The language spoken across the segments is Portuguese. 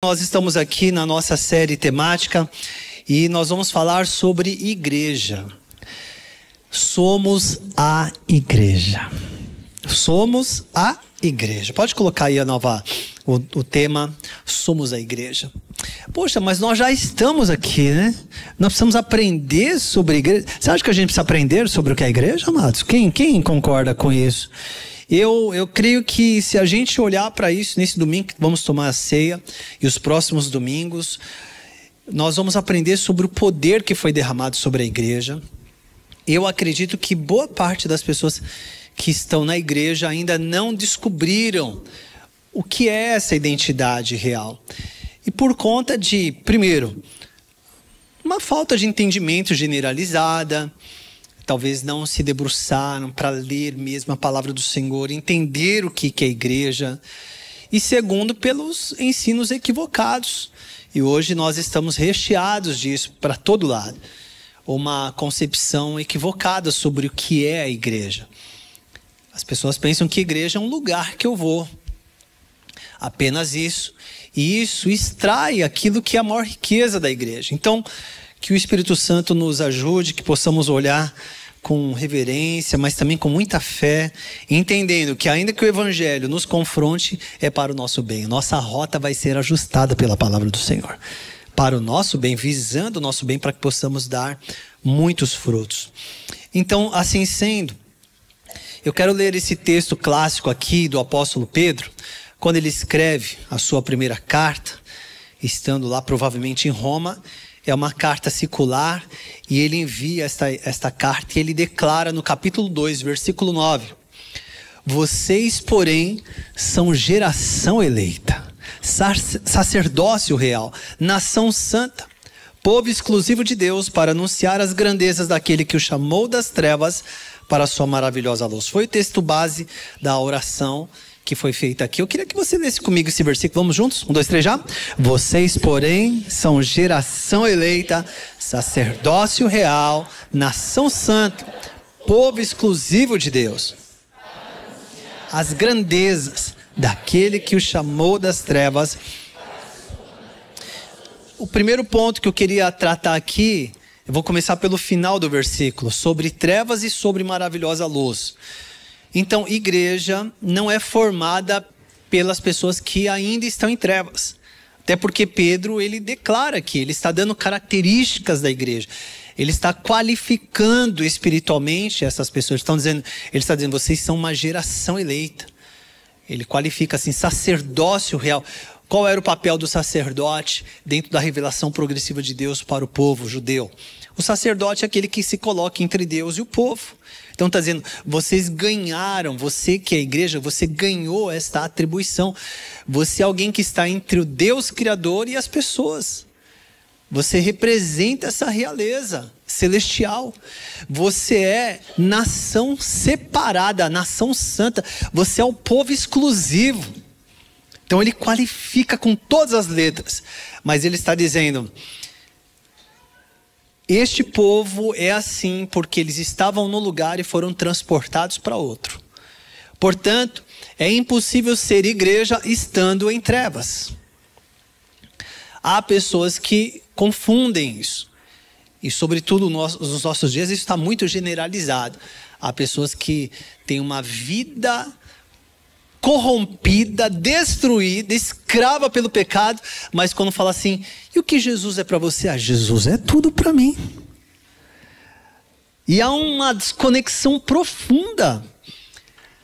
Nós estamos aqui na nossa série temática e nós vamos falar sobre igreja. Somos a igreja. Somos a igreja. Pode colocar aí o tema, somos a igreja. Poxa, mas nós já estamos aqui, né? Nós precisamos aprender sobre a igreja. Você acha que a gente precisa aprender sobre o que é a igreja, amados? Quem concorda com isso? Eu creio que se a gente olhar para isso, nesse domingo que vamos tomar a ceia e os próximos domingos, nós vamos aprender sobre o poder que foi derramado sobre a igreja. Eu acredito que boa parte das pessoas que estão na igreja ainda não descobriram o que é essa identidade real. E por conta de, primeiro, uma falta de entendimento generalizada, talvez não se debruçaram para ler mesmo a palavra do Senhor, entender o que é a igreja. E segundo, pelos ensinos equivocados. E hoje nós estamos recheados disso para todo lado. Uma concepção equivocada sobre o que é a igreja. As pessoas pensam que a igreja é um lugar que eu vou. Apenas isso. E isso extrai aquilo que é a maior riqueza da igreja. Então, que o Espírito Santo nos ajude, que possamos olhar com reverência, mas também com muita fé, entendendo que ainda que o Evangelho nos confronte, é para o nosso bem. Nossa rota vai ser ajustada pela palavra do Senhor. Para o nosso bem, visando o nosso bem, para que possamos dar muitos frutos. Então, assim sendo, eu quero ler esse texto clássico aqui do apóstolo Pedro, quando ele escreve a sua primeira carta, estando lá provavelmente em Roma. É uma carta circular e ele envia esta carta e ele declara no capítulo 2, versículo 9: vocês, porém, são geração eleita, sacerdócio real, nação santa, povo exclusivo de Deus, para anunciar as grandezas daquele que o chamou das trevas para a sua maravilhosa luz. Foi o texto base da oração que foi feita aqui. Eu queria que você lesse comigo esse versículo. Vamos juntos? 1, 2, 3 já? Vocês, porém, são geração eleita, sacerdócio real, nação santa, povo exclusivo de Deus. As grandezas daquele que o chamou das trevas. O primeiro ponto que eu queria tratar aqui, eu vou começar pelo final do versículo, sobre trevas e sobre maravilhosa luz. Então, igreja não é formada pelas pessoas que ainda estão em trevas. Até porque Pedro, ele declara que ele está dando características da igreja. Ele está qualificando espiritualmente essas pessoas. Ele está dizendo, vocês são uma geração eleita. Ele qualifica assim, sacerdócio real. Qual era o papel do sacerdote dentro da revelação progressiva de Deus para o povo judeu? O sacerdote é aquele que se coloca entre Deus e o povo. Então está dizendo, vocês ganharam, você que é a igreja, você ganhou esta atribuição. Você é alguém que está entre o Deus Criador e as pessoas. Você representa essa realeza celestial. Você é nação separada, nação santa. Você é o povo exclusivo. Então ele qualifica com todas as letras. Mas ele está dizendo, este povo é assim porque eles estavam no lugar e foram transportados para outro. Portanto, é impossível ser igreja estando em trevas. Há pessoas que confundem isso. E sobretudo nos nossos dias isso está muito generalizado. Há pessoas que têm uma vida corrompida, destruída, escrava pelo pecado, mas quando fala assim, e o que Jesus é para você? Ah, Jesus é tudo para mim. E há uma desconexão profunda.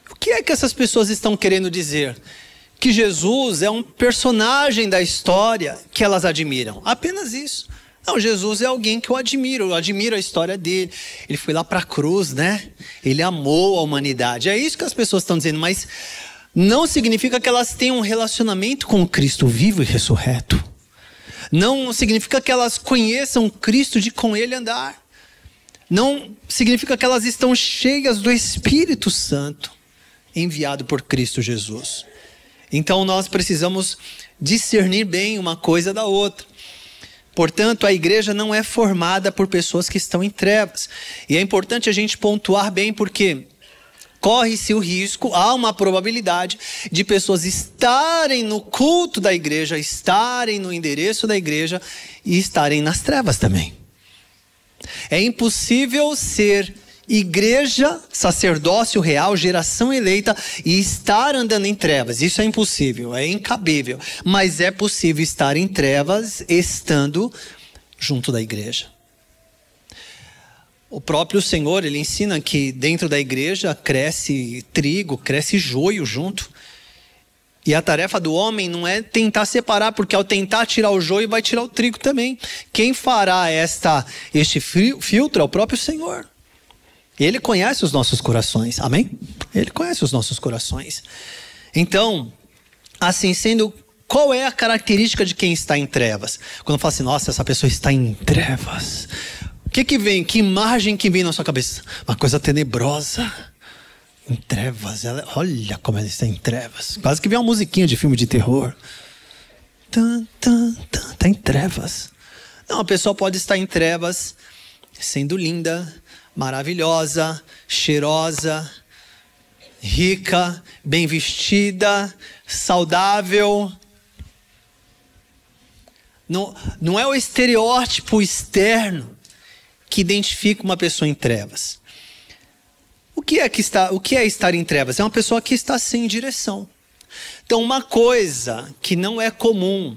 O que é que essas pessoas estão querendo dizer? Que Jesus é um personagem da história que elas admiram. Apenas isso. Não, Jesus é alguém que eu admiro a história dele. Ele foi lá para a cruz, né? Ele amou a humanidade. É isso que as pessoas estão dizendo, mas não significa que elas tenham um relacionamento com o Cristo vivo e ressurreto. Não significa que elas conheçam Cristo de com Ele andar. Não significa que elas estão cheias do Espírito Santo, enviado por Cristo Jesus. Então nós precisamos discernir bem uma coisa da outra. Portanto, a igreja não é formada por pessoas que estão em trevas. E é importante a gente pontuar bem porque corre-se o risco, há uma probabilidade de pessoas estarem no culto da igreja, estarem no endereço da igreja e estarem nas trevas também. É impossível ser igreja, sacerdócio real, geração eleita e estar andando em trevas. Isso é impossível, é incabível. Mas é possível estar em trevas estando junto da igreja. O próprio Senhor, ele ensina que dentro da igreja cresce trigo, cresce joio junto. E a tarefa do homem não é tentar separar, porque ao tentar tirar o joio, vai tirar o trigo também. Quem fará este filtro é o próprio Senhor. Ele conhece os nossos corações, amém? Ele conhece os nossos corações. Então, assim sendo, qual é a característica de quem está em trevas? Quando eu falo assim, nossa, essa pessoa está em trevas. O que vem? Que imagem que vem na sua cabeça? Uma coisa tenebrosa. Em trevas. Olha como ela está em trevas. Quase que vem uma musiquinha de filme de terror. Está em trevas. Não, a pessoa pode estar em trevas sendo linda, maravilhosa, cheirosa, rica, bem vestida, saudável. Não é o estereótipo externo que identifica uma pessoa em trevas. O que é estar em trevas? É uma pessoa que está sem direção. Então, uma coisa que não é comum,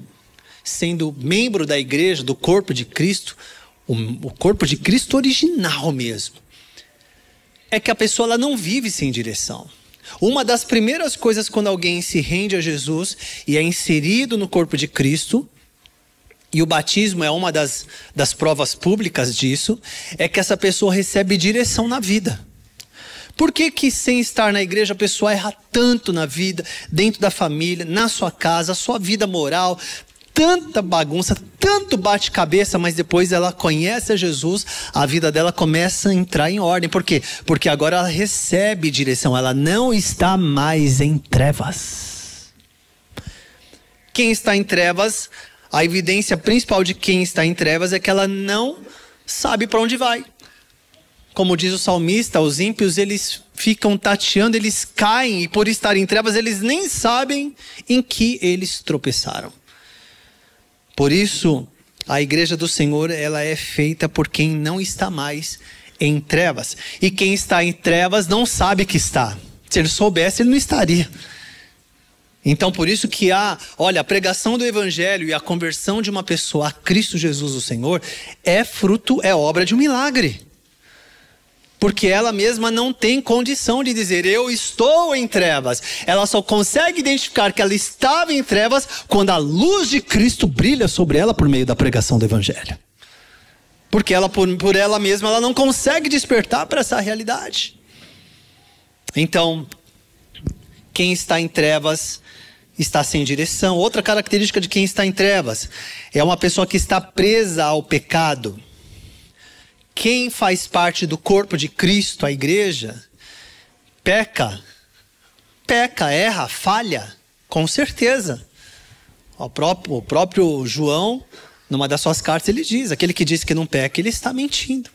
sendo membro da igreja, do corpo de Cristo, o corpo de Cristo original mesmo, é que a pessoa ela não vive sem direção. Uma das primeiras coisas quando alguém se rende a Jesus e é inserido no corpo de Cristo, e o batismo é uma das provas públicas disso, é que essa pessoa recebe direção na vida. Por que sem estar na igreja a pessoa erra tanto na vida, dentro da família, na sua casa, a sua vida moral, tanta bagunça, tanto bate-cabeça, mas depois ela conhece a Jesus, a vida dela começa a entrar em ordem. Por quê? Porque agora ela recebe direção, ela não está mais em trevas. Quem está em trevas, a evidência principal de quem está em trevas é que ela não sabe para onde vai. Como diz o salmista, os ímpios eles ficam tateando, eles caem e por estar em trevas eles nem sabem em que eles tropeçaram. Por isso, a igreja do Senhor ela é feita por quem não está mais em trevas. E quem está em trevas não sabe que está. Se ele soubesse, ele não estaria. Então, por isso que a pregação do evangelho e a conversão de uma pessoa a Cristo Jesus o Senhor é obra de um milagre. Porque ela mesma não tem condição de dizer, eu estou em trevas. Ela só consegue identificar que ela estava em trevas quando a luz de Cristo brilha sobre ela por meio da pregação do evangelho. Porque ela, por ela mesma, ela não consegue despertar para essa realidade. Então, quem está em trevas está sem direção. Outra característica de quem está em trevas é uma pessoa que está presa ao pecado. Quem faz parte do corpo de Cristo, a igreja, peca, erra, falha, com certeza. O próprio João, numa das suas cartas, ele diz, aquele que diz que não peca, ele está mentindo.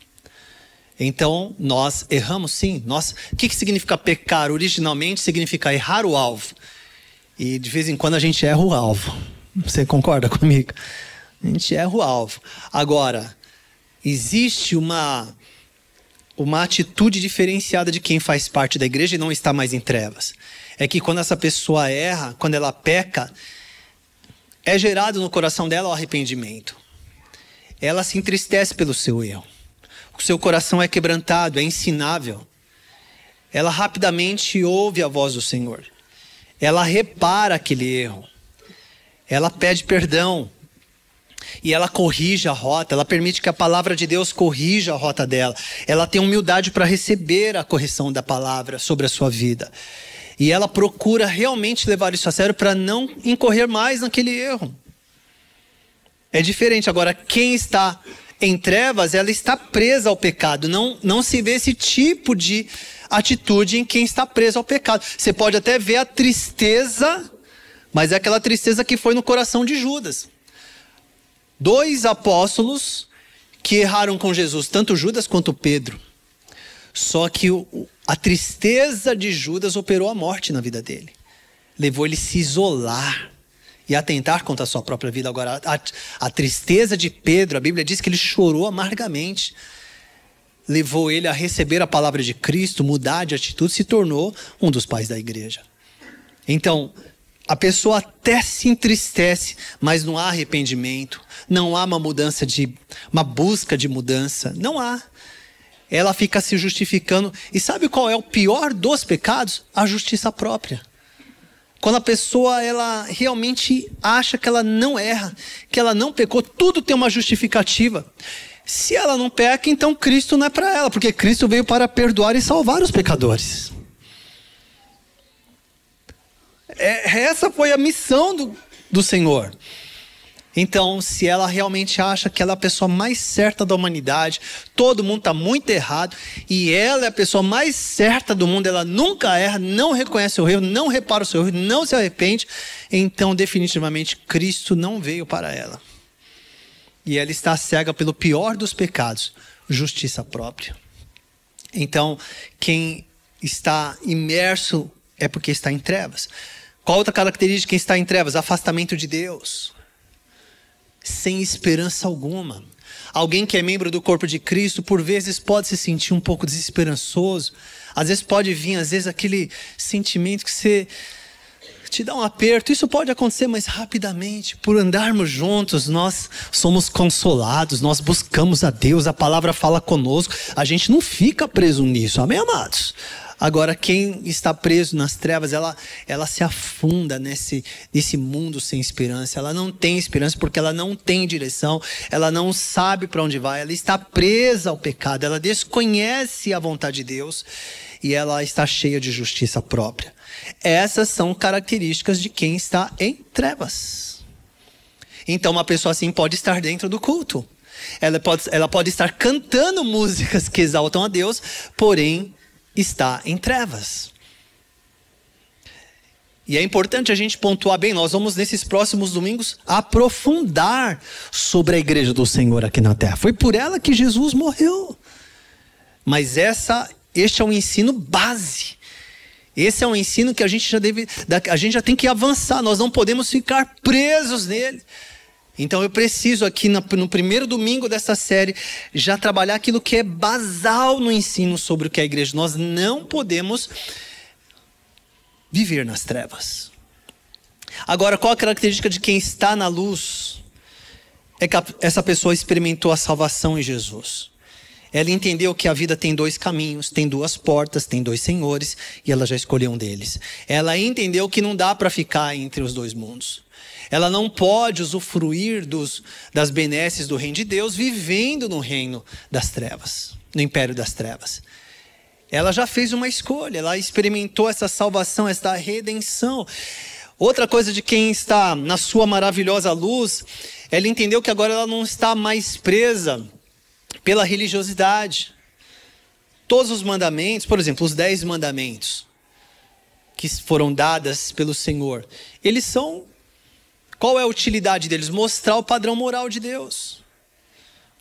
Então, nós erramos sim. O que significa pecar? Originalmente significa errar o alvo. E de vez em quando a gente erra o alvo. Você concorda comigo? A gente erra o alvo. Agora, existe uma atitude diferenciada de quem faz parte da igreja e não está mais em trevas. É que quando essa pessoa erra, quando ela peca, é gerado no coração dela o arrependimento. Ela se entristece pelo seu erro. O seu coração é quebrantado, é ensinável. Ela rapidamente ouve a voz do Senhor. Ela repara aquele erro. Ela pede perdão. E ela corrige a rota, ela permite que a palavra de Deus corrija a rota dela. Ela tem humildade para receber a correção da palavra sobre a sua vida. E ela procura realmente levar isso a sério para não incorrer mais naquele erro. É diferente. Agora, quem está em trevas, ela está presa ao pecado. Não se vê esse tipo de atitude em quem está preso ao pecado. Você pode até ver a tristeza, mas é aquela tristeza que foi no coração de Judas. 2 apóstolos que erraram com Jesus, tanto Judas quanto Pedro. Só que a tristeza de Judas operou a morte na vida dele. Levou ele a se isolar e atentar contra a sua própria vida. Agora, a tristeza de Pedro, a Bíblia diz que ele chorou amargamente. Levou ele a receber a palavra de Cristo, mudar de atitude, se tornou um dos pais da igreja. Então, a pessoa até se entristece, mas não há arrependimento, não há uma busca de mudança, não há. Ela fica se justificando. E sabe qual é o pior dos pecados? A justiça própria. Quando a pessoa ela realmente acha que ela não erra, que ela não pecou, tudo tem uma justificativa. Se ela não peca, então Cristo não é para ela, porque Cristo veio para perdoar e salvar os pecadores. Essa foi a missão do Senhor. Então, se ela realmente acha que ela é a pessoa mais certa da humanidade, todo mundo está muito errado, e ela é a pessoa mais certa do mundo, ela nunca erra, não reconhece o erro, não repara o seu erro, não se arrepende, então definitivamente Cristo não veio para ela. E ela está cega pelo pior dos pecados, justiça própria. Então, quem está imerso é porque está em trevas. Qual outra característica de quem está em trevas? Afastamento de Deus. Sem esperança alguma. Alguém que é membro do corpo de Cristo, por vezes pode se sentir um pouco desesperançoso. Às vezes pode vir, aquele sentimento que você te dá um aperto. Isso pode acontecer mais rapidamente. Por andarmos juntos, nós somos consolados, nós buscamos a Deus, a palavra fala conosco. A gente não fica preso nisso, amém, amados? Agora, quem está preso nas trevas, ela se afunda nesse mundo sem esperança. Ela não tem esperança porque ela não tem direção. Ela não sabe para onde vai. Ela está presa ao pecado. Ela desconhece a vontade de Deus. E ela está cheia de justiça própria. Essas são características de quem está em trevas. Então, uma pessoa assim pode estar dentro do culto. Ela pode estar cantando músicas que exaltam a Deus, porém está em trevas. E é importante a gente pontuar bem, nós vamos nesses próximos domingos aprofundar sobre a igreja do Senhor aqui na terra. Foi por ela que Jesus morreu. Mas este é um ensino base. Esse é um ensino que a gente já tem que avançar, nós não podemos ficar presos nele. Então eu preciso aqui no primeiro domingo dessa série já trabalhar aquilo que é basal no ensino sobre o que é a igreja. Nós não podemos viver nas trevas. Agora, qual a característica de quem está na luz? É que essa pessoa experimentou a salvação em Jesus. Ela entendeu que a vida tem dois caminhos, tem duas portas, tem dois senhores, e ela já escolheu um deles. Ela entendeu que não dá para ficar entre os dois mundos. Ela não pode usufruir das benesses do reino de Deus vivendo no reino das trevas, no império das trevas. Ela já fez uma escolha, ela experimentou essa salvação, essa redenção. Outra coisa de quem está na sua maravilhosa luz, ela entendeu que agora ela não está mais presa pela religiosidade. Todos os mandamentos, por exemplo, os 10 mandamentos que foram dados pelo Senhor, eles são... Qual é a utilidade deles? Mostrar o padrão moral de Deus.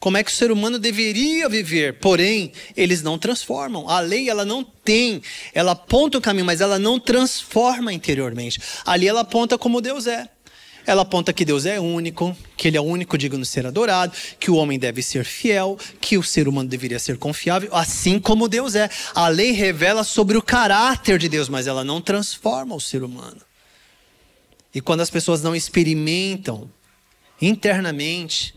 Como é que o ser humano deveria viver. Porém, eles não transformam. A lei, ela não tem. Ela aponta o caminho, mas ela não transforma interiormente. Ali ela aponta como Deus é. Ela aponta que Deus é único, que Ele é único, digno de ser adorado, que o homem deve ser fiel, que o ser humano deveria ser confiável, assim como Deus é. A lei revela sobre o caráter de Deus, mas ela não transforma o ser humano. E quando as pessoas não experimentam internamente,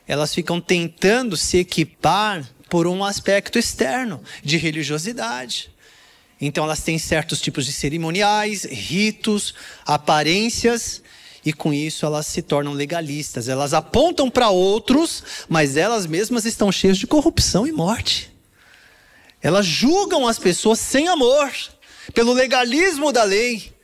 elas ficam tentando se equipar por um aspecto externo de religiosidade. Então elas têm certos tipos de cerimoniais, ritos, aparências, e com isso elas se tornam legalistas. Elas apontam para outros, mas elas mesmas estão cheias de corrupção e morte. Elas julgam as pessoas sem amor, pelo legalismo da lei.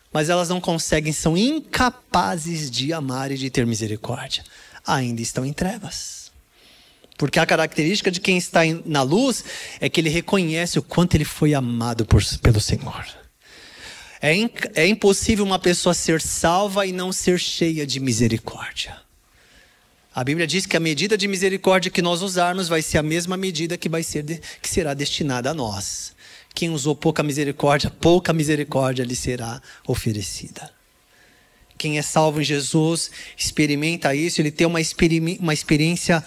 Mas elas não conseguem, são incapazes de amar e de ter misericórdia. Ainda estão em trevas. Porque a característica de quem está na luz é que ele reconhece o quanto ele foi amado pelo Senhor. É impossível uma pessoa ser salva e não ser cheia de misericórdia. A Bíblia diz que a medida de misericórdia que nós usarmos vai ser a mesma medida que que será destinada a nós. Quem usou pouca misericórdia lhe será oferecida. Quem é salvo em Jesus experimenta isso, ele tem uma experiência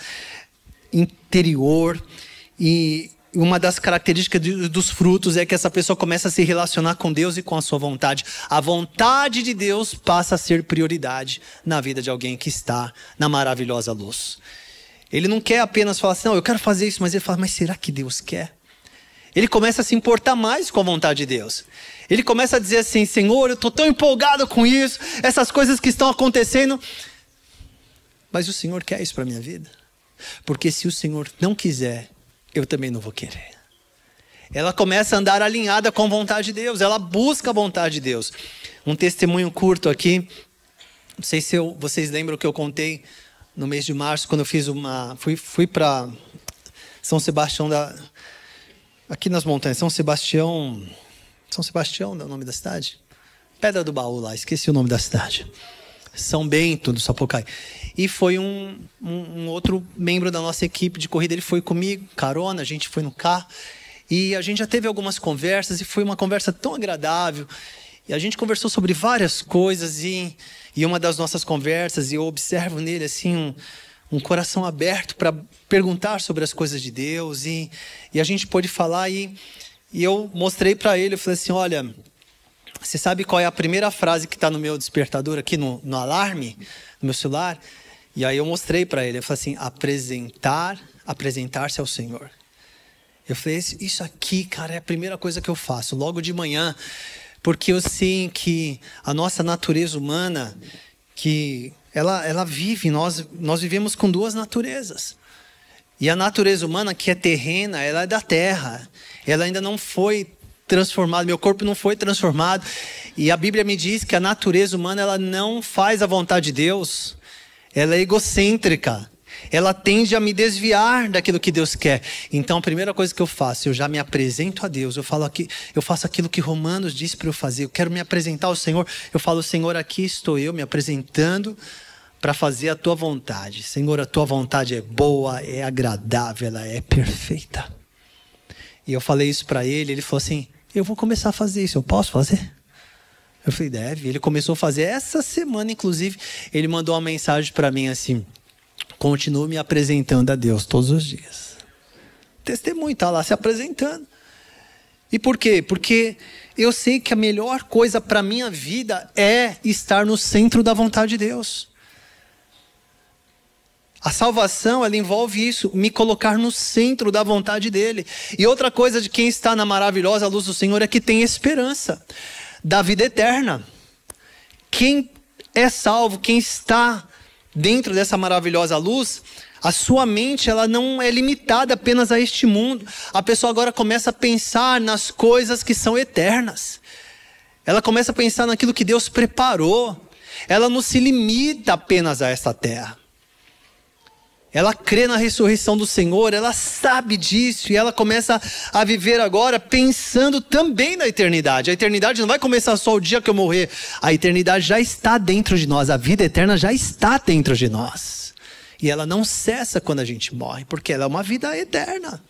interior, e uma das características dos frutos é que essa pessoa começa a se relacionar com Deus e com a sua vontade. A vontade de Deus passa a ser prioridade na vida de alguém que está na maravilhosa luz. Ele não quer apenas falar assim, não, eu quero fazer isso, mas ele fala, mas será que Deus quer? Ele começa a se importar mais com a vontade de Deus. Ele começa a dizer assim, Senhor, eu estou tão empolgado com isso, essas coisas que estão acontecendo, mas o Senhor quer isso para a minha vida? Porque se o Senhor não quiser, eu também não vou querer. Ela começa a andar alinhada com a vontade de Deus. Ela busca a vontade de Deus. Um testemunho curto aqui. Não sei se vocês lembram que eu contei no mês de março, quando eu fiz fui para São Sebastião aqui nas montanhas. São Sebastião é o nome da cidade? Pedra do Baú lá, esqueci o nome da cidade. São Bento do Sapucaí. E foi um outro membro da nossa equipe de corrida, ele foi comigo, carona, a gente foi no carro, e a gente já teve algumas conversas, e foi uma conversa tão agradável, e a gente conversou sobre várias coisas, e uma das nossas conversas, e eu observo nele assim um coração aberto para perguntar sobre as coisas de Deus, e a gente pôde falar, e eu mostrei para ele, eu falei assim, olha, você sabe qual é a primeira frase que está no meu despertador aqui, no alarme, no meu celular? E aí eu mostrei para ele, eu falei assim, apresentar-se ao Senhor. Eu falei, isso aqui, cara, é a primeira coisa que eu faço, logo de manhã, porque eu sei que a nossa natureza humana, que ela vive, nós vivemos com duas naturezas. E a natureza humana, que é terrena, ela é da terra, ela ainda não foi transformado, meu corpo não foi transformado, e a Bíblia me diz que a natureza humana ela não faz a vontade de Deus, ela é egocêntrica, ela tende a me desviar daquilo que Deus quer. Então a primeira coisa que eu faço, eu já me apresento a Deus, eu faço aquilo que Romanos diz para eu fazer, eu quero me apresentar ao Senhor, eu falo, Senhor, aqui estou eu me apresentando para fazer a tua vontade. Senhor, a tua vontade é boa, é agradável, ela é perfeita. E eu falei isso para ele, ele falou assim, eu vou começar a fazer isso, eu posso fazer? Eu falei, deve. Ele começou a fazer essa semana, inclusive, ele mandou uma mensagem para mim assim, continuo me apresentando a Deus todos os dias. Testemunho, está lá se apresentando. E por quê? Porque eu sei que a melhor coisa para a minha vida é estar no centro da vontade de Deus. A salvação, ela envolve isso, me colocar no centro da vontade dele. E outra coisa de quem está na maravilhosa luz do Senhor é que tem esperança da vida eterna. Quem é salvo, quem está dentro dessa maravilhosa luz, a sua mente ela não é limitada apenas a este mundo. A pessoa agora começa a pensar nas coisas que são eternas. Ela começa a pensar naquilo que Deus preparou. Ela não se limita apenas a esta terra. Ela crê na ressurreição do Senhor, ela sabe disso e ela começa a viver agora pensando também na eternidade. A eternidade não vai começar só o dia que eu morrer. A eternidade já está dentro de nós, a vida eterna já está dentro de nós. E ela não cessa quando a gente morre, porque ela é uma vida eterna.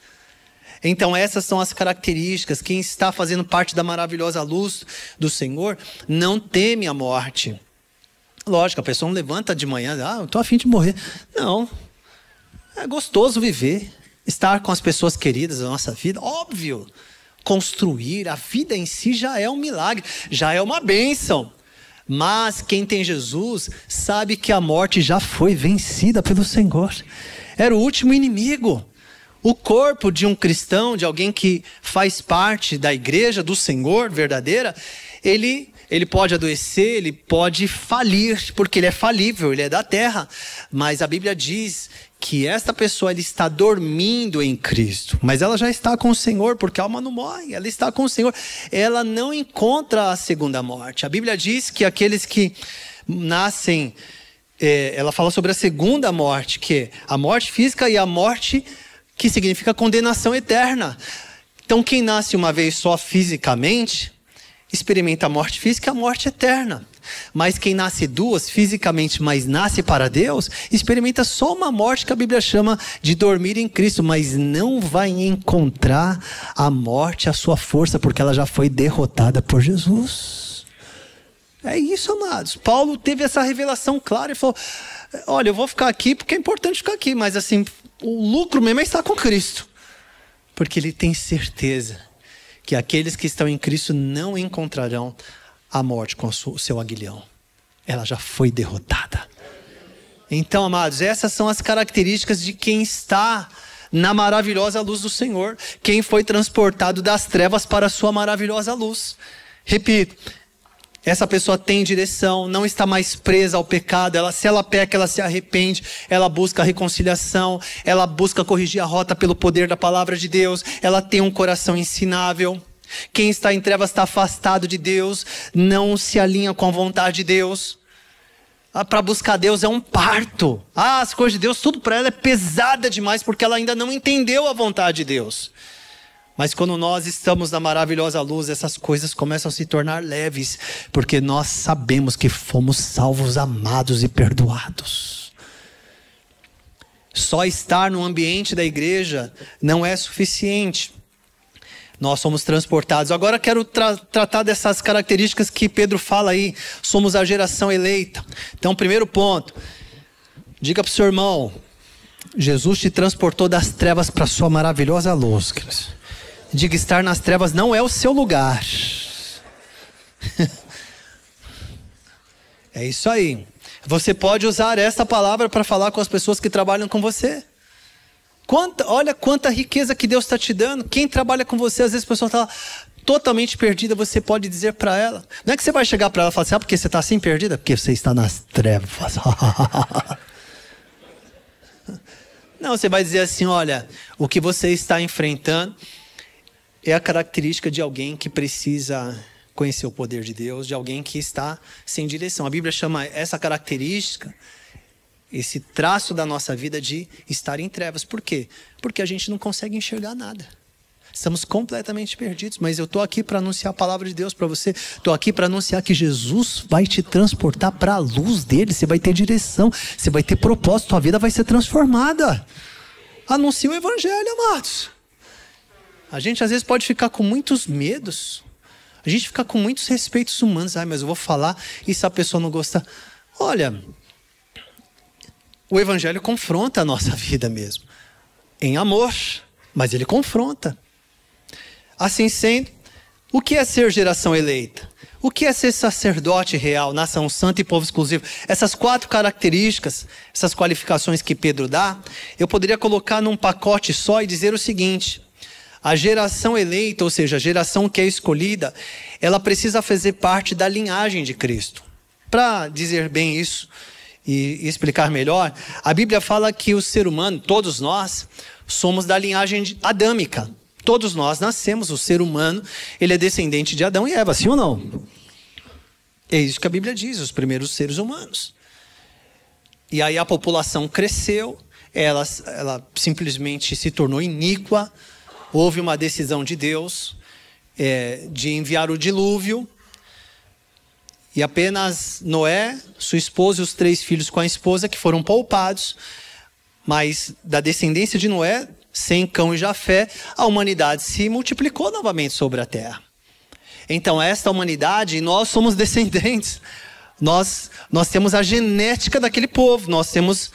Então essas são as características. Quem está fazendo parte da maravilhosa luz do Senhor não teme a morte. Lógico, a pessoa não levanta de manhã, eu estou a fim de morrer. Não. É gostoso viver, estar com as pessoas queridas da nossa vida, óbvio. Construir, a vida em si já é um milagre, já é uma bênção. Mas quem tem Jesus sabe que a morte já foi vencida pelo Senhor. Era o último inimigo. O corpo de um cristão, de alguém que faz parte da igreja do Senhor verdadeira, ele pode adoecer, ele pode falir, porque ele é falível, ele é da terra. Mas a Bíblia diz que esta pessoa ela está dormindo em Cristo, mas ela já está com o Senhor, porque a alma não morre, ela está com o Senhor. Ela não encontra a segunda morte. A Bíblia diz que aqueles que nascem, ela fala sobre a segunda morte, que é a morte física e a morte que significa condenação eterna. Então quem nasce uma vez só fisicamente experimenta a morte física e a morte eterna. Mas quem nasce duas, fisicamente, mas nasce para Deus, experimenta só uma morte que a Bíblia chama de dormir em Cristo, mas não vai encontrar a morte, a sua força, porque ela já foi derrotada por Jesus. É isso, amados. Paulo teve essa revelação clara e falou: olha, eu vou ficar aqui porque é importante ficar aqui, mas assim, o lucro mesmo é estar com Cristo. Porque ele tem certeza que aqueles que estão em Cristo não encontrarão a morte com o seu aguilhão. Ela já foi derrotada. Então, amados, essas são as características de quem está na maravilhosa luz do Senhor. Quem foi transportado das trevas para a sua maravilhosa luz. Repito, essa pessoa tem direção, não está mais presa ao pecado. Se ela peca, ela se arrepende, ela busca a reconciliação, ela busca corrigir a rota pelo poder da palavra de Deus, ela tem um coração ensinável. Quem está em trevas está afastado de Deus, não se alinha com a vontade de Deus. Para buscar Deus é um parto. As coisas de Deus, tudo para ela é pesada demais, porque ela ainda não entendeu a vontade de Deus. Mas quando nós estamos na maravilhosa luz, essas coisas começam a se tornar leves, porque nós sabemos que fomos salvos, amados e perdoados. Só estar no ambiente da igreja não é suficiente. Nós somos transportados. Agora quero tratar dessas características que Pedro fala aí. Somos a geração eleita. Então, primeiro ponto. Diga para o seu irmão: Jesus te transportou das trevas para a sua maravilhosa luz, queridos. Diga: estar nas trevas não é o seu lugar. É isso aí. Você pode usar essa palavra para falar com as pessoas que trabalham com você. Olha quanta riqueza que Deus está te dando. Quem trabalha com você, às vezes a pessoa está totalmente perdida, você pode dizer para ela. Não é que você vai chegar para ela e falar: sabe por que você está assim perdida? Porque você está nas trevas. Não, você vai dizer assim: olha, o que você está enfrentando é a característica de alguém que precisa conhecer o poder de Deus, de alguém que está sem direção. A Bíblia chama essa característica, esse traço da nossa vida, de estar em trevas. Por quê? Porque a gente não consegue enxergar nada. Estamos completamente perdidos. Mas eu estou aqui para anunciar a palavra de Deus para você. Estou aqui para anunciar que Jesus vai te transportar para a luz dele. Você vai ter direção, você vai ter propósito, sua vida vai ser transformada. Anuncie o evangelho, amados. A gente às vezes pode ficar com muitos medos. A gente fica com muitos respeitos humanos. Mas eu vou falar e se a pessoa não gostar. Olha, o evangelho confronta a nossa vida mesmo. Em amor, mas ele confronta. Assim sendo, o que é ser geração eleita? O que é ser sacerdote real, nação santa e povo exclusivo? Essas 4 características, essas qualificações que Pedro dá, eu poderia colocar num pacote só e dizer o seguinte: a geração eleita, ou seja, a geração que é escolhida, ela precisa fazer parte da linhagem de Cristo. Para dizer bem isso e explicar melhor, a Bíblia fala que o ser humano, todos nós, somos da linhagem adâmica. Todos nós nascemos, o ser humano, ele é descendente de Adão e Eva, sim ou não? É isso que a Bíblia diz, os primeiros seres humanos. E aí a população cresceu, ela simplesmente se tornou iníqua. Houve uma decisão de Deus de enviar o dilúvio. E apenas Noé, sua esposa e os 3 filhos com a esposa que foram poupados. Mas da descendência de Noé, Sem, Cão e Jafé, a humanidade se multiplicou novamente sobre a terra. Então esta humanidade, nós somos descendentes. Nós temos a genética daquele povo. Nós temos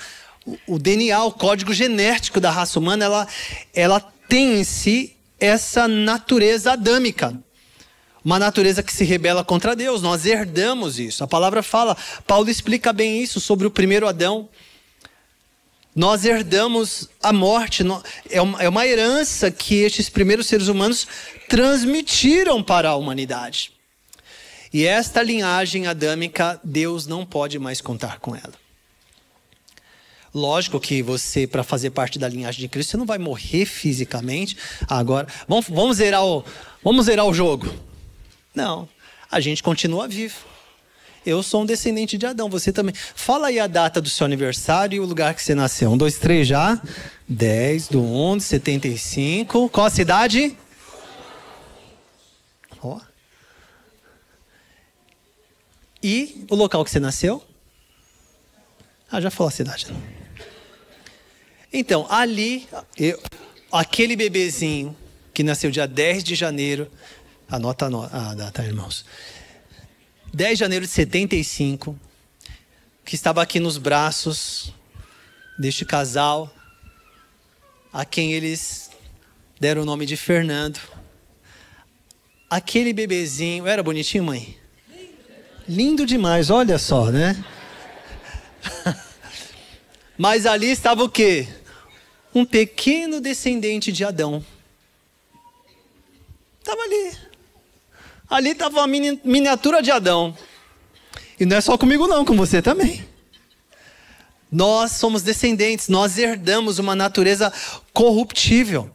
o DNA, o código genético da raça humana. Ela tem em si essa natureza adâmica. Uma natureza que se rebela contra Deus. Nós herdamos isso. A palavra fala, Paulo explica bem isso sobre o primeiro Adão. Nós herdamos a morte. É uma herança que estes primeiros seres humanos transmitiram para a humanidade. E esta linhagem adâmica, Deus não pode mais contar com ela. Lógico que você, para fazer parte da linhagem de Cristo, você não vai morrer fisicamente. Agora, vamos zerar o jogo. Não, a gente continua vivo. Eu sou um descendente de Adão, você também. Fala aí a data do seu aniversário e o lugar que você nasceu. 1, 2, 3 já. 10/1/75. Qual a cidade? Ó. E o local que você nasceu? Já falou a cidade. Então, ali, aquele bebezinho que nasceu dia 10 de janeiro, anota a data, irmãos. 10 de janeiro de 75, que estava aqui nos braços deste casal, a quem eles deram o nome de Fernando. Aquele bebezinho, era bonitinho, mãe? Lindo demais, olha só, né? Mas ali estava o quê? Um pequeno descendente de Adão. Estava ali. Ali estava uma miniatura de Adão. E não é só comigo não, com você também. Nós somos descendentes, nós herdamos uma natureza corruptível.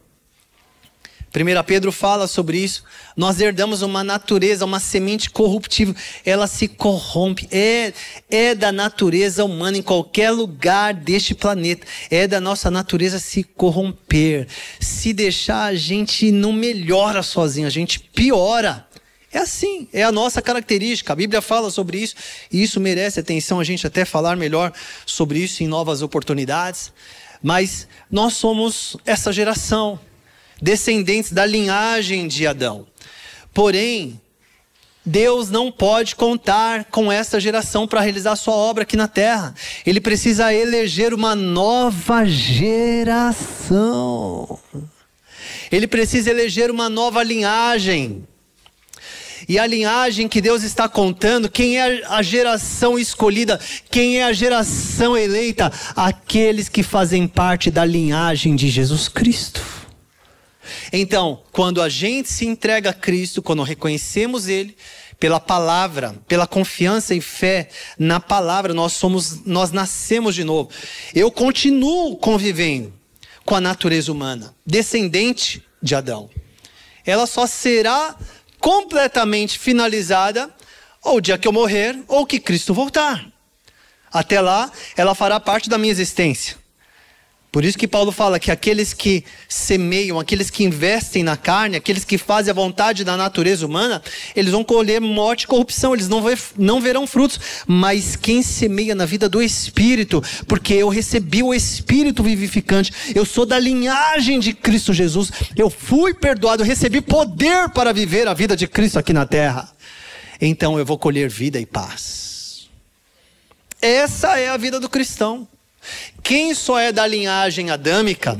1 Pedro fala sobre isso. Nós herdamos uma natureza, uma semente corruptível. Ela se corrompe. É da natureza humana em qualquer lugar deste planeta. É da nossa natureza se corromper. Se deixar, a gente não melhora sozinho, a gente piora. É assim, é a nossa característica. A Bíblia fala sobre isso. E isso merece atenção, a gente até falar melhor sobre isso em novas oportunidades. Mas nós somos essa geração, descendentes da linhagem de Adão. Porém, Deus não pode contar com essa geração para realizar sua obra aqui na terra. Ele precisa eleger uma nova geração. Ele precisa eleger uma nova linhagem. E a linhagem que Deus está contando, quem é a geração escolhida, quem é a geração eleita? Aqueles que fazem parte da linhagem de Jesus Cristo. Então, quando a gente se entrega a Cristo, quando reconhecemos Ele, pela palavra, pela confiança e fé na palavra, nós nascemos de novo. Eu continuo convivendo com a natureza humana, descendente de Adão. Ela só será completamente finalizada ou o dia que eu morrer ou que Cristo voltar. Até lá, ela fará parte da minha existência. Por isso que Paulo fala que aqueles que semeiam, aqueles que investem na carne, aqueles que fazem a vontade da natureza humana, eles vão colher morte e corrupção, eles não verão frutos. Mas quem semeia na vida do Espírito, porque eu recebi o Espírito vivificante, eu sou da linhagem de Cristo Jesus, eu fui perdoado, eu recebi poder para viver a vida de Cristo aqui na terra. Então eu vou colher vida e paz. Essa é a vida do cristão. Quem só é da linhagem adâmica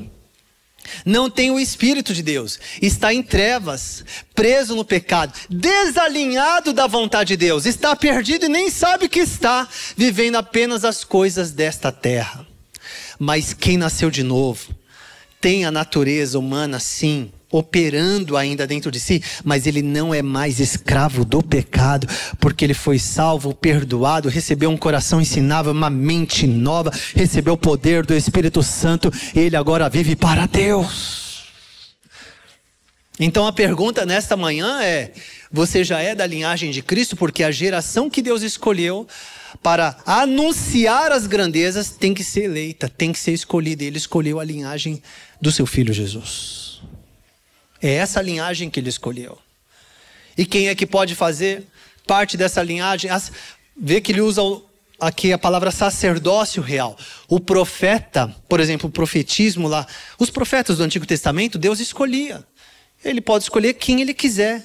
não tem o Espírito de Deus, está em trevas, preso no pecado, desalinhado da vontade de Deus, está perdido e nem sabe que está vivendo apenas as coisas desta terra. Mas quem nasceu de novo tem a natureza humana sim, operando ainda dentro de si, mas ele não é mais escravo do pecado, porque ele foi salvo, perdoado, recebeu um coração ensinável, uma mente nova, recebeu o poder do Espírito Santo, ele agora vive para Deus. Então a pergunta nesta manhã é: você já é da linhagem de Cristo? Porque a geração que Deus escolheu para anunciar as grandezas tem que ser eleita, tem que ser escolhida. Ele escolheu a linhagem do seu Filho Jesus. É essa linhagem que ele escolheu. E quem é que pode fazer parte dessa linhagem? Vê que ele usa aqui a palavra sacerdócio real. O profeta, por exemplo, o profetismo lá, os profetas do Antigo Testamento, Deus escolhia. Ele pode escolher quem ele quiser,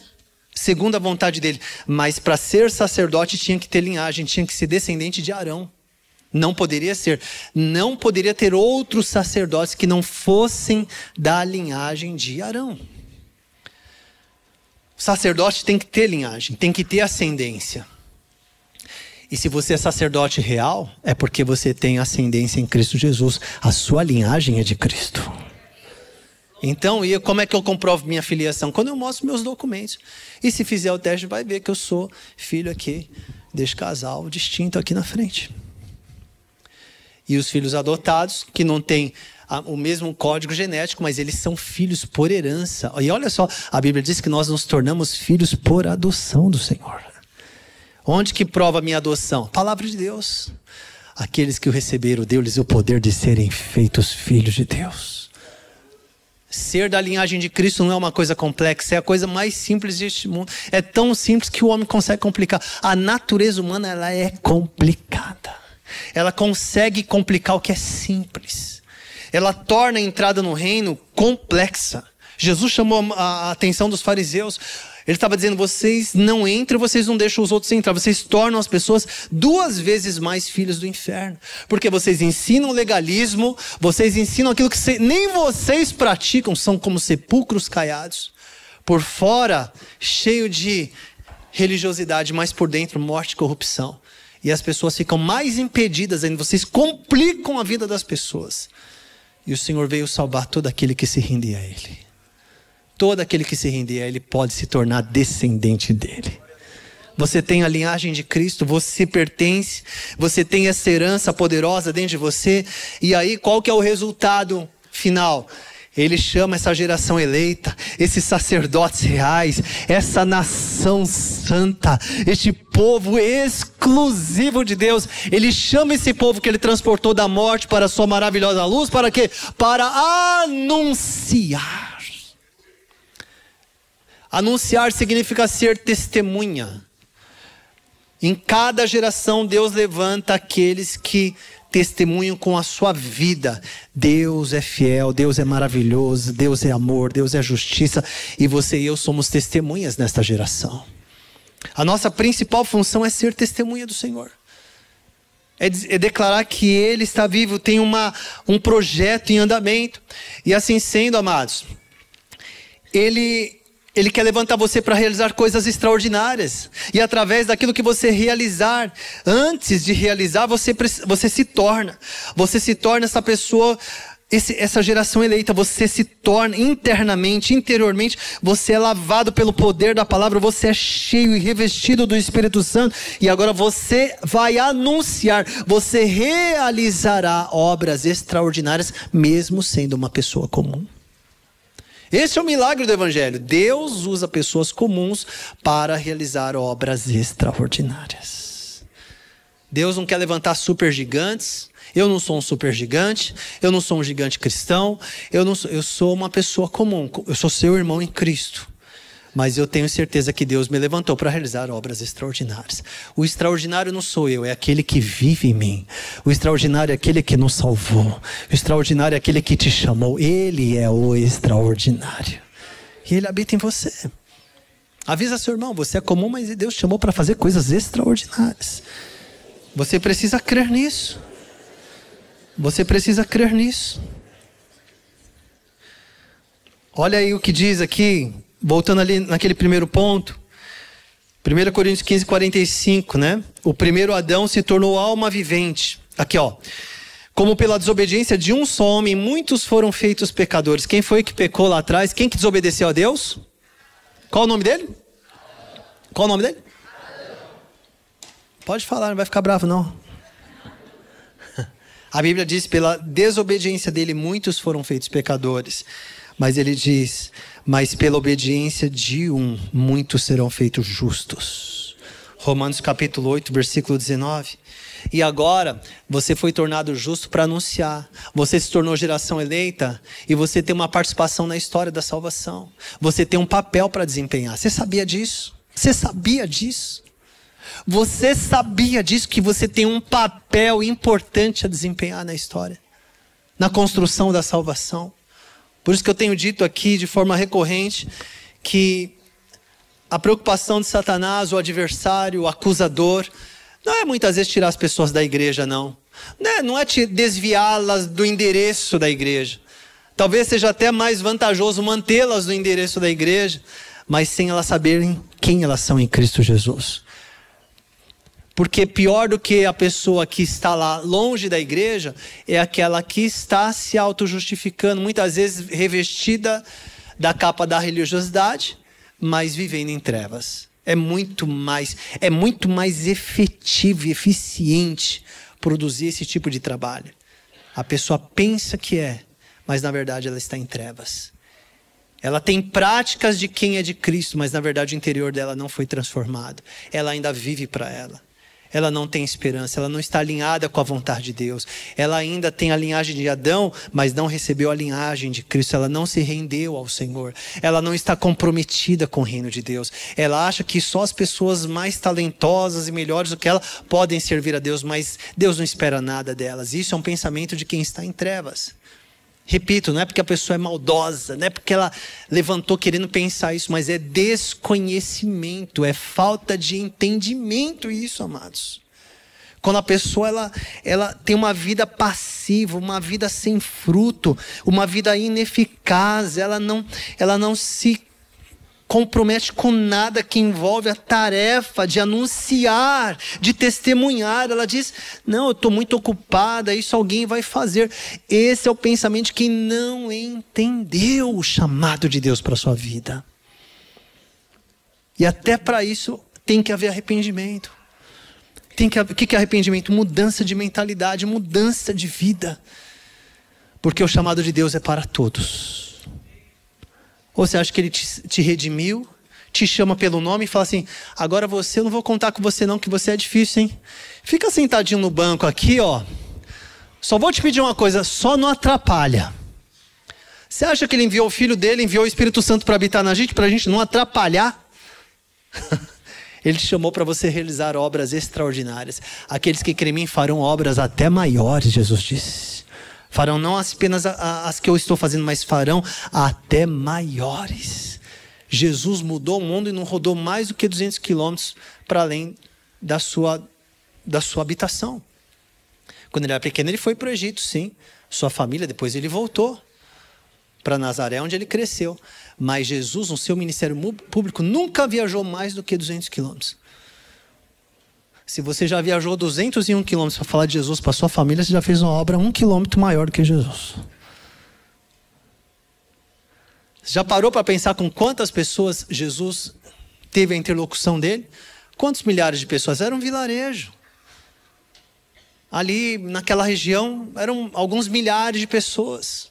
segundo a vontade dele. Mas para ser sacerdote tinha que ter linhagem, tinha que ser descendente de Arão. Não poderia ter outros sacerdotes que não fossem da linhagem de Arão. O sacerdote tem que ter linhagem, tem que ter ascendência. E se você é sacerdote real, é porque você tem ascendência em Cristo Jesus. A sua linhagem é de Cristo. Então, e como é que eu comprovo minha filiação? Quando eu mostro meus documentos. E se fizer o teste, vai ver que eu sou filho aqui deste casal distinto aqui na frente. E os filhos adotados, que não têm o mesmo código genético, mas eles são filhos por herança. E olha só, a Bíblia diz que nós nos tornamos filhos por adoção do Senhor. Onde que prova a minha adoção? Palavra de Deus. Aqueles que o receberam, deu-lhes o poder de serem feitos filhos de Deus. Ser da linhagem de Cristo não é uma coisa complexa, é a coisa mais simples deste mundo. É tão simples que o homem consegue complicar. A natureza humana, ela é complicada. Ela consegue complicar o que é simples. Ela torna a entrada no reino complexa. Jesus chamou a atenção dos fariseus. Ele estava dizendo, vocês não entram, vocês não deixam os outros entrar. Vocês tornam as pessoas 2 vezes mais filhos do inferno. Porque vocês ensinam legalismo, vocês ensinam aquilo que nem vocês praticam, são como sepulcros caiados. Por fora, cheio de religiosidade, mas por dentro, morte e corrupção. E as pessoas ficam mais impedidas ainda, vocês complicam a vida das pessoas. E o Senhor veio salvar todo aquele que se rende a Ele. Todo aquele que se render a Ele pode se tornar descendente dEle. Você tem a linhagem de Cristo, você pertence, você tem essa herança poderosa dentro de você. E aí qual que é o resultado final? Ele chama essa geração eleita, esses sacerdotes reais, essa nação santa, este povo exclusivo de Deus. Ele chama esse povo que Ele transportou da morte para a sua maravilhosa luz. Para quê? Para anunciar. Anunciar significa ser testemunha. Em cada geração Deus levanta aqueles que testemunham com a sua vida. Deus é fiel, Deus é maravilhoso, Deus é amor, Deus é justiça. E você e eu somos testemunhas nesta geração. A nossa principal função é ser testemunha do Senhor. É declarar que Ele está vivo, tem um projeto em andamento. E assim sendo, amados, Ele quer levantar você para realizar coisas extraordinárias. E através daquilo que você realizar, antes de realizar, você se torna. Você se torna essa pessoa, essa geração eleita. Você se torna internamente, interiormente. Você é lavado pelo poder da palavra. Você é cheio e revestido do Espírito Santo. E agora você vai anunciar. Você realizará obras extraordinárias, mesmo sendo uma pessoa comum. Esse é o milagre do Evangelho. Deus usa pessoas comuns para realizar obras extraordinárias. Deus não quer levantar super gigantes. Eu não sou um super gigante. Eu não sou um gigante cristão. Eu sou uma pessoa comum. Eu sou seu irmão em Cristo. Mas eu tenho certeza que Deus me levantou para realizar obras extraordinárias. O extraordinário não sou eu, é aquele que vive em mim. O extraordinário é aquele que nos salvou. O extraordinário é aquele que te chamou. Ele é o extraordinário. E Ele habita em você. Avisa seu irmão, você é comum, mas Deus te chamou para fazer coisas extraordinárias. Você precisa crer nisso. Você precisa crer nisso. Olha aí o que diz aqui. Voltando ali naquele primeiro ponto, 1 Coríntios 15, 45, né? O primeiro Adão se tornou alma vivente. Aqui, ó. Como pela desobediência de um só homem, muitos foram feitos pecadores. Quem foi que pecou lá atrás? Quem que desobedeceu a Deus? Qual o nome dele? Qual o nome dele? Pode falar, não vai ficar bravo não. A Bíblia diz, pela desobediência dele, muitos foram feitos pecadores. Mas ele diz, mas pela obediência de um, muitos serão feitos justos. Romanos capítulo 8, versículo 19. E agora, você foi tornado justo para anunciar. Você se tornou geração eleita e você tem uma participação na história da salvação. Você tem um papel para desempenhar. Você sabia disso? Você sabia disso? Você sabia disso, que você tem um papel importante a desempenhar na história? Na construção da salvação? Por isso que eu tenho dito aqui de forma recorrente que a preocupação de Satanás, o adversário, o acusador, não é muitas vezes tirar as pessoas da igreja, não. Não é desviá-las do endereço da igreja. Talvez seja até mais vantajoso mantê-las no endereço da igreja, mas sem elas saberem quem elas são em Cristo Jesus. Porque pior do que a pessoa que está lá longe da igreja é aquela que está se auto-justificando, muitas vezes revestida da capa da religiosidade, mas vivendo em trevas. É muito mais efetivo e eficiente produzir esse tipo de trabalho. A pessoa pensa que é, mas na verdade ela está em trevas. Ela tem práticas de quem é de Cristo, mas na verdade o interior dela não foi transformado. Ela ainda vive para ela. ela não tem esperança, ela não está alinhada com a vontade de Deus. Ela ainda tem a linhagem de Adão, mas não recebeu a linhagem de Cristo. Ela não se rendeu ao Senhor. Ela não está comprometida com o reino de Deus. Ela acha que só as pessoas mais talentosas e melhores do que ela podem servir a Deus, mas Deus não espera nada delas. Isso é um pensamento de quem está em trevas. Repito, não é porque a pessoa é maldosa, não é porque ela levantou querendo pensar isso, mas é desconhecimento, é falta de entendimento isso, amados. Quando a pessoa ela tem uma vida passiva, uma vida sem fruto, uma vida ineficaz, ela não se compromete com nada que envolve a tarefa de anunciar, de testemunhar. Ela diz, não, eu estou muito ocupada, isso alguém vai fazer. Esse é o pensamento de quem não entendeu o chamado de Deus para a sua vida. E até para isso tem que haver arrependimento. O que é arrependimento? Mudança de mentalidade, mudança de vida. Porque o chamado de Deus é para todos. Ou você acha que ele te redimiu, te chama pelo nome e fala assim, agora eu não vou contar com você não, que você é difícil, hein? Fica sentadinho no banco aqui, ó. Só vou te pedir uma coisa, só não atrapalha. Você acha que ele enviou o Filho dele, enviou o Espírito Santo para habitar na gente, para a gente não atrapalhar? Ele te chamou para você realizar obras extraordinárias. Aqueles que creem em mim farão obras até maiores, Jesus disse. Farão não apenas as que eu estou fazendo, mas farão até maiores. Jesus mudou o mundo e não rodou mais do que 200 quilômetros para além da sua habitação. Quando ele era pequeno, ele foi para o Egito, sim. Sua família, depois ele voltou para Nazaré, onde ele cresceu. Mas Jesus, no seu ministério público, nunca viajou mais do que 200 quilômetros. Se você já viajou 201 quilômetros para falar de Jesus para sua família, você já fez uma obra 1 quilômetro maior do que Jesus. Você já parou para pensar com quantas pessoas Jesus teve a interlocução dele? Quantos milhares de pessoas? Era um vilarejo. Ali naquela região eram alguns milhares de pessoas.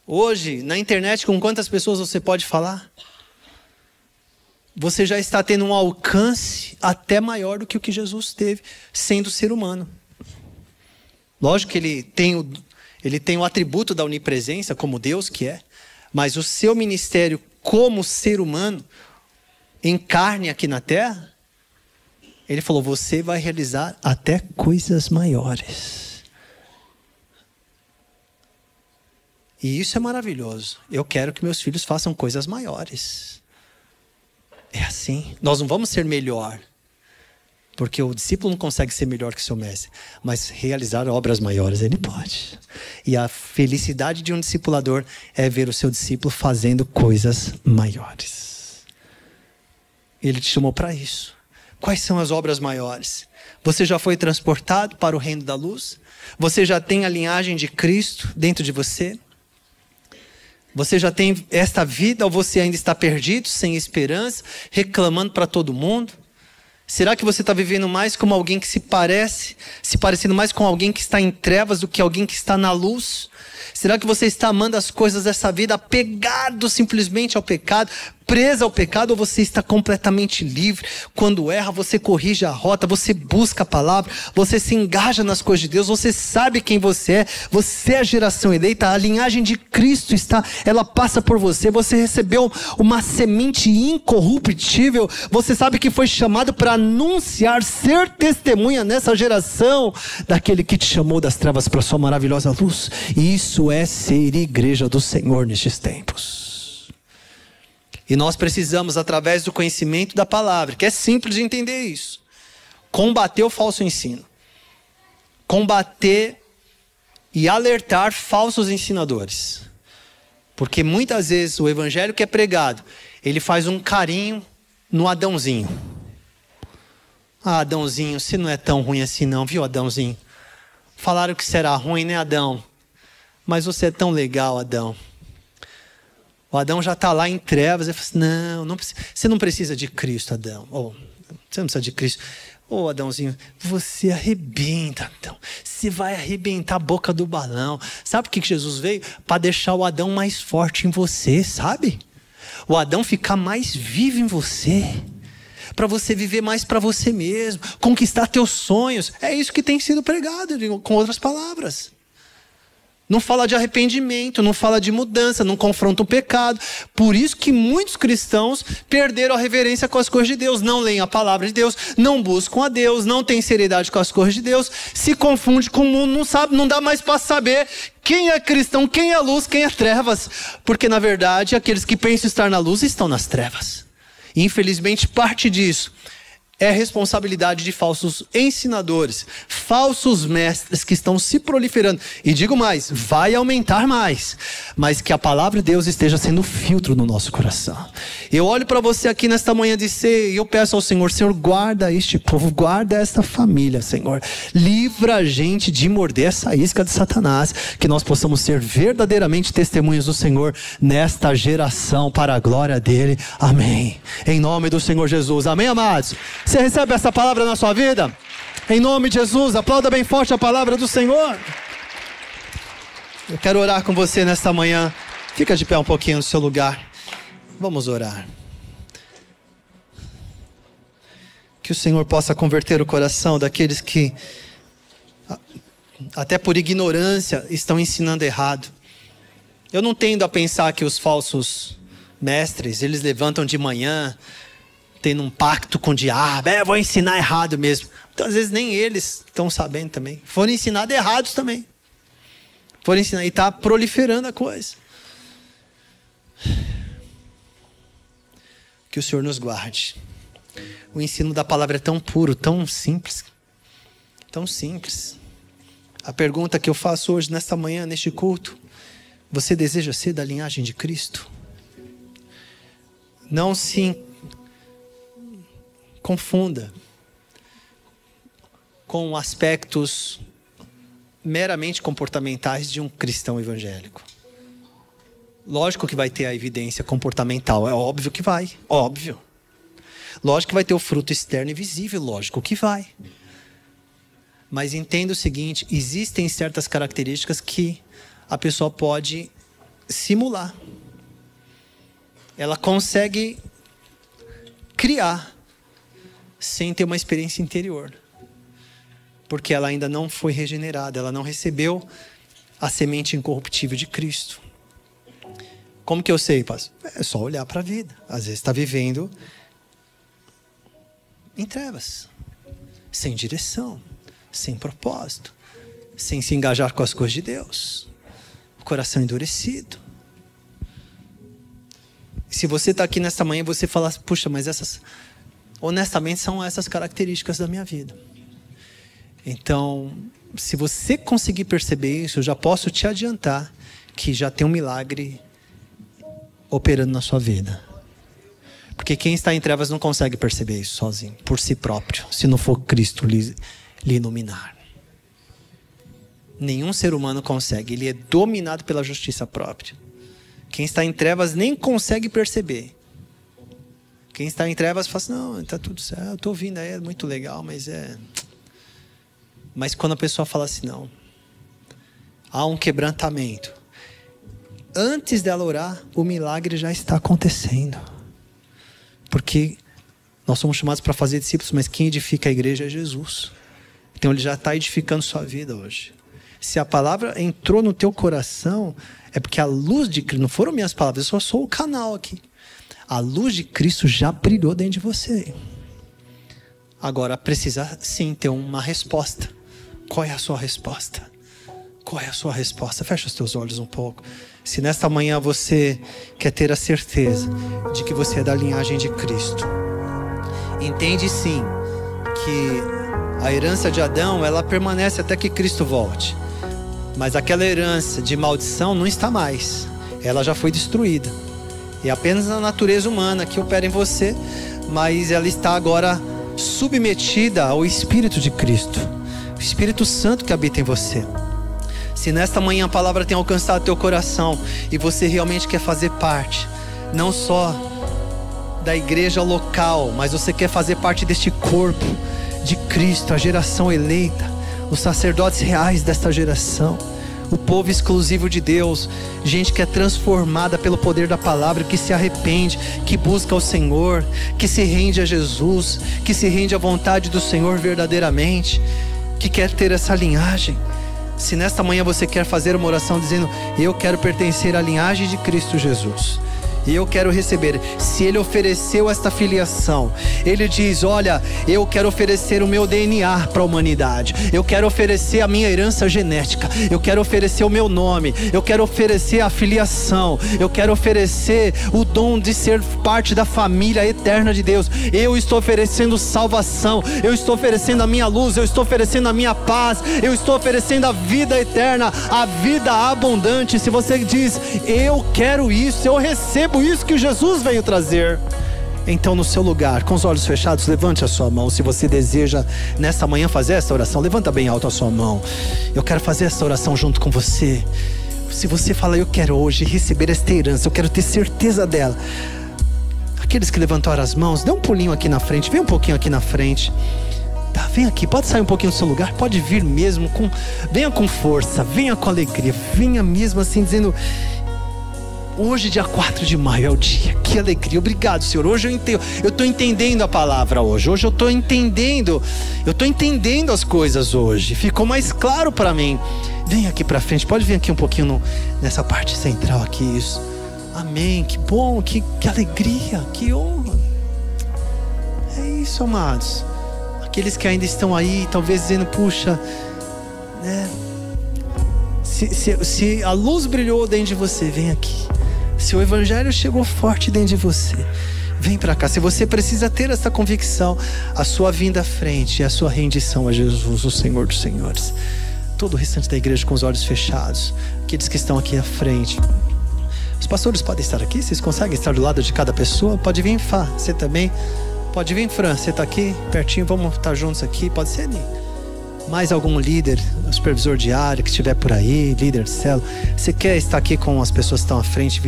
Hoje, na internet, com quantas pessoas você pode falar? Você já está tendo um alcance até maior do que o que Jesus teve, sendo ser humano. Lógico que ele tem o atributo da onipresença, como Deus que é, mas o seu ministério como ser humano, em carne aqui na terra, ele falou, você vai realizar até coisas maiores. E isso é maravilhoso. Eu quero que meus filhos façam coisas maiores. É assim. Nós não vamos ser melhor. Porque o discípulo não consegue ser melhor que seu mestre. Mas realizar obras maiores ele pode. E a felicidade de um discipulador é ver o seu discípulo fazendo coisas maiores. Ele te chamou para isso. Quais são as obras maiores? Você já foi transportado para o reino da luz? Você já tem a linhagem de Cristo dentro de você? Você já tem esta vida ou você ainda está perdido, sem esperança, reclamando para todo mundo? Será que você está vivendo mais como alguém que se parecendo mais com alguém que está em trevas do que alguém que está na luz? Será que você está amando as coisas dessa vida, apegado simplesmente ao pecado, preso ao pecado, ou você está completamente livre? Quando erra, você corrige a rota, você busca a palavra, você se engaja nas coisas de Deus, você sabe quem você é a geração eleita, a linhagem de Cristo ela passa por você, você recebeu uma semente incorruptível, você sabe que foi chamado para anunciar, ser testemunha nessa geração, daquele que te chamou das trevas para a sua maravilhosa luz. E isso é ser igreja do Senhor nestes tempos. E nós precisamos, através do conhecimento da palavra, que é simples de entender isso, combater o falso ensino. Combater e alertar falsos ensinadores. Porque muitas vezes o evangelho que é pregado, ele faz um carinho no Adãozinho. Ah, Adãozinho, você não é tão ruim assim não, viu, Adãozinho? Falaram que será ruim, né, Adão? Mas você é tão legal, Adão. O Adão já está lá em trevas. Ele fala assim, não precisa, você não precisa de Cristo, Adão. Você não precisa de Cristo. Adãozinho, você arrebenta, Adão. Você vai arrebentar a boca do balão. Sabe por que Jesus veio? Para deixar o Adão mais forte em você, sabe? O Adão ficar mais vivo em você. para você viver mais para você mesmo, conquistar teus sonhos. É isso que tem sido pregado, com outras palavras. Não fala de arrependimento, não fala de mudança, não confronta o pecado. Por isso que muitos cristãos perderam a reverência com as coisas de Deus. Não leem a palavra de Deus, não buscam a Deus, não têm seriedade com as coisas de Deus, se confunde com o mundo, não sabe, não dá mais para saber quem é cristão, quem é luz, quem é trevas. Porque na verdade aqueles que pensam estar na luz estão nas trevas. E infelizmente parte disso é responsabilidade de falsos ensinadores, falsos mestres que estão se proliferando. E digo mais, vai aumentar mais. Mas que a palavra de Deus esteja sendo filtro no nosso coração. Eu olho para você aqui nesta manhã de ceia e eu peço ao Senhor, Senhor, guarda este povo, guarda esta família, Senhor. Livra a gente de morder essa isca de Satanás. Que nós possamos ser verdadeiramente testemunhas do Senhor nesta geração, para a glória dele. Amém. Em nome do Senhor Jesus. Amém, amados? Você recebe essa palavra na sua vida? Em nome de Jesus, aplauda bem forte a palavra do Senhor. Eu quero orar com você nesta manhã. Fica de pé um pouquinho no seu lugar. Vamos orar. Que o Senhor possa converter o coração daqueles que, até por ignorância, estão ensinando errado. Eu não tendo a pensar que os falsos mestres, eles levantam de manhã tendo um pacto com o diabo, vou ensinar errado mesmo. Então às vezes nem eles estão sabendo também. Foram ensinados errados também. Foram ensinados e está proliferando a coisa. Que o Senhor nos guarde. O ensino da palavra é tão puro, tão simples. Tão simples. A pergunta que eu faço hoje, nesta manhã, neste culto: você deseja ser da linhagem de Cristo? Não se confunda com aspectos meramente comportamentais de um cristão evangélico. Lógico que vai ter a evidência comportamental, é óbvio que vai, óbvio. Lógico que vai ter o fruto externo e visível, lógico que vai. Mas entenda o seguinte, existem certas características que a pessoa pode simular. Ela consegue criar sem ter uma experiência interior. Porque ela ainda não foi regenerada, ela não recebeu a semente incorruptível de Cristo. Como que eu sei, pastor? É só olhar para a vida. Às vezes está vivendo em trevas, sem direção, sem propósito, sem se engajar com as coisas de Deus, o coração endurecido. Se você está aqui nesta manhã e você fala, puxa, mas essas, honestamente, são essas características da minha vida. Então, se você conseguir perceber isso, eu já posso te adiantar que já tem um milagre operando na sua vida. Porque quem está em trevas não consegue perceber isso sozinho, por si próprio, se não for Cristo lhe iluminar. Nenhum ser humano consegue, ele é dominado pela justiça própria. Quem está em trevas nem consegue perceber. Quem está em trevas fala assim, não, está tudo certo, eu estou ouvindo, é muito legal, mas é... Mas quando a pessoa fala assim, não, há um quebrantamento. Antes dela orar, o milagre já está acontecendo. Porque nós somos chamados para fazer discípulos, mas quem edifica a igreja é Jesus. Então ele já está edificando sua vida hoje. Se a palavra entrou no teu coração, é porque a luz de Cristo, não foram minhas palavras, eu só sou o canal aqui. A luz de Cristo já brilhou dentro de você. Agora precisa sim ter uma resposta. Qual é a sua resposta? Qual é a sua resposta? Fecha os teus olhos um pouco. Se nesta manhã você quer ter a certeza de que você é da linhagem de Cristo, entende sim que a herança de Adão, ela permanece até que Cristo volte. Mas aquela herança de maldição não está mais. Ela já foi destruída. É apenas a natureza humana que opera em você, mas ela está agora submetida ao Espírito de Cristo. O Espírito Santo que habita em você. Se nesta manhã a palavra tem alcançado teu coração e você realmente quer fazer parte, não só da igreja local, mas você quer fazer parte deste corpo de Cristo, a geração eleita, os sacerdotes reais desta geração, o povo exclusivo de Deus, gente que é transformada pelo poder da palavra, que se arrepende, que busca o Senhor, que se rende a Jesus, que se rende à vontade do Senhor verdadeiramente, que quer ter essa linhagem. Se nesta manhã você quer fazer uma oração dizendo: eu quero pertencer à linhagem de Cristo Jesus, e eu quero receber. Se Ele ofereceu esta filiação, Ele diz: olha, eu quero oferecer o meu DNA para a humanidade, eu quero oferecer a minha herança genética, eu quero oferecer o meu nome, eu quero oferecer a filiação, eu quero oferecer o dom de ser parte da família eterna de Deus. Eu estou oferecendo salvação, eu estou oferecendo a minha luz, eu estou oferecendo a minha paz, eu estou oferecendo a vida eterna, a vida abundante. Se você diz: eu quero isso, eu recebo isso que Jesus veio trazer, então no seu lugar, com os olhos fechados, levante a sua mão. Se você deseja nessa manhã fazer essa oração, levanta bem alto a sua mão. Eu quero fazer essa oração junto com você. Se você fala: eu quero hoje receber esta herança, eu quero ter certeza dela. Aqueles que levantaram as mãos, dê um pulinho aqui na frente, vem um pouquinho aqui na frente. Tá, vem aqui, pode sair um pouquinho do seu lugar, pode vir mesmo, venha com força, venha com alegria, venha mesmo assim dizendo: hoje, dia 4 de maio, é o dia. Que alegria, obrigado, Senhor. Hoje eu estou entendendo a palavra hoje. Hoje eu estou entendendo as coisas hoje. Ficou mais claro para mim. Vem aqui para frente, pode vir aqui um pouquinho nessa parte central aqui, isso. Amém, que bom, que alegria, que honra. É isso, amados. Aqueles que ainda estão aí, talvez dizendo: puxa, né? Se a luz brilhou dentro de você, vem aqui. Se o Evangelho chegou forte dentro de você, vem para cá. Se você precisa ter essa convicção, a sua vinda à frente e a sua rendição a Jesus, o Senhor dos Senhores. Todo o restante da igreja com os olhos fechados, aqueles que estão aqui à frente. Os pastores podem estar aqui, vocês conseguem estar do lado de cada pessoa? Pode vir, Fá, você também. Pode vir, Fran, você está aqui pertinho, vamos estar juntos aqui. Pode ser ali. Mais algum líder, supervisor de área que estiver por aí, líder de célula, você quer estar aqui com as pessoas que estão à frente,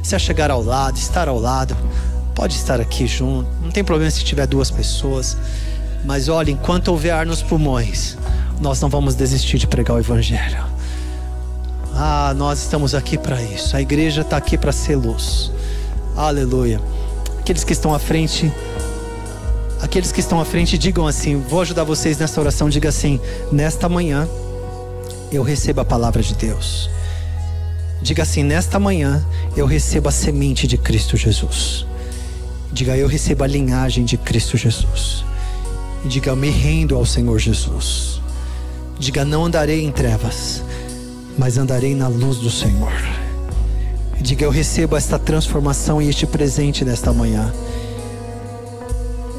se chegar ao lado, estar ao lado, pode estar aqui junto. Não tem problema se tiver 2 pessoas. Mas olha, enquanto houver ar nos pulmões, nós não vamos desistir de pregar o Evangelho. Nós estamos aqui para isso. A igreja está aqui para ser luz. Aleluia. Aqueles que estão à frente, digam assim: vou ajudar vocês nessa oração. Diga assim: nesta manhã eu recebo a palavra de Deus. Diga assim: nesta manhã eu recebo a semente de Cristo Jesus. Diga: eu recebo a linhagem de Cristo Jesus. E diga: eu me rendo ao Senhor Jesus. Diga: não andarei em trevas, mas andarei na luz do Senhor. E diga: eu recebo esta transformação e este presente nesta manhã,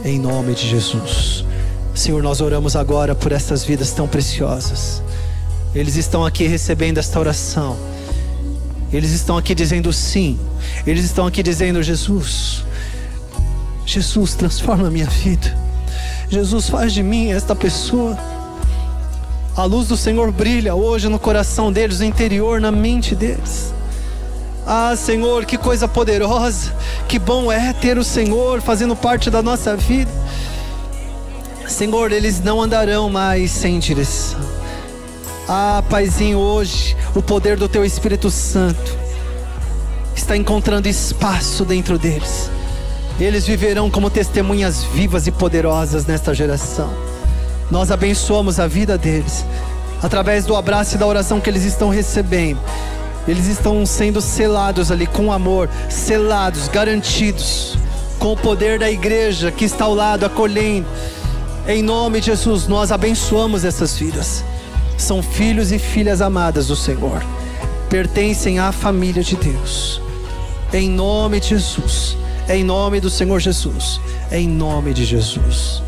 em nome de Jesus. Senhor, nós oramos agora por essas vidas tão preciosas. Eles estão aqui recebendo esta oração. Eles estão aqui dizendo sim. Eles estão aqui dizendo: Jesus, transforma a minha vida. Jesus, faz de mim esta pessoa. A luz do Senhor brilha hoje no coração deles, no interior, na mente deles. Senhor, que coisa poderosa. Que bom é ter o Senhor fazendo parte da nossa vida. Senhor, eles não andarão mais sem direção. Paizinho, hoje o poder do Teu Espírito Santo está encontrando espaço dentro deles. Eles viverão como testemunhas vivas e poderosas nesta geração. Nós abençoamos a vida deles através do abraço e da oração que eles estão recebendo. Eles estão sendo selados ali com amor, selados, garantidos, com o poder da igreja que está ao lado, acolhendo. Em nome de Jesus, nós abençoamos essas vidas. São filhos e filhas amadas do Senhor, pertencem à família de Deus. Em nome de Jesus, em nome do Senhor Jesus, em nome de Jesus.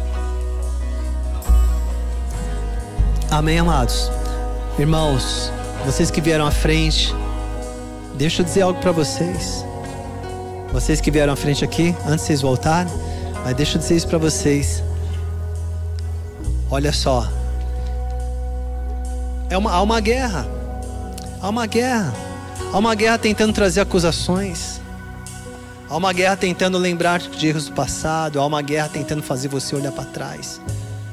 Amém, amados. Irmãos, vocês que vieram à frente, deixa eu dizer algo para vocês. Vocês que vieram à frente aqui, antes de vocês voltarem, mas deixa eu dizer isso para vocês. Olha só, há uma guerra. Há uma guerra tentando trazer acusações. Há uma guerra tentando lembrar de erros do passado. Há uma guerra tentando fazer você olhar para trás.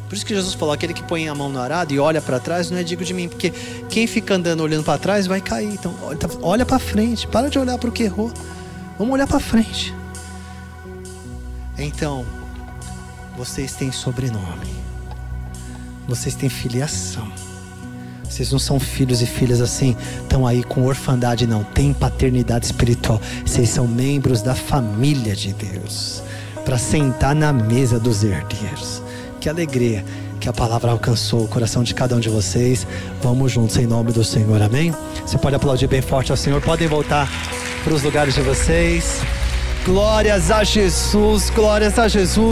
Por isso que Jesus falou, aquele que põe a mão no arado e olha para trás não é digno de mim, porque quem fica andando olhando para trás vai cair. Então olha para frente, para de olhar para o que errou, vamos olhar para frente. Então, vocês têm sobrenome, vocês têm filiação. Vocês não são filhos e filhas assim, estão aí com orfandade, não. Tem paternidade espiritual. Vocês são membros da família de Deus, para sentar na mesa dos herdeiros. Que alegria que a palavra alcançou o coração de cada um de vocês. Vamos juntos em nome do Senhor, amém? Você pode aplaudir bem forte ao Senhor. Podem voltar para os lugares de vocês. Glórias a Jesus, glórias a Jesus.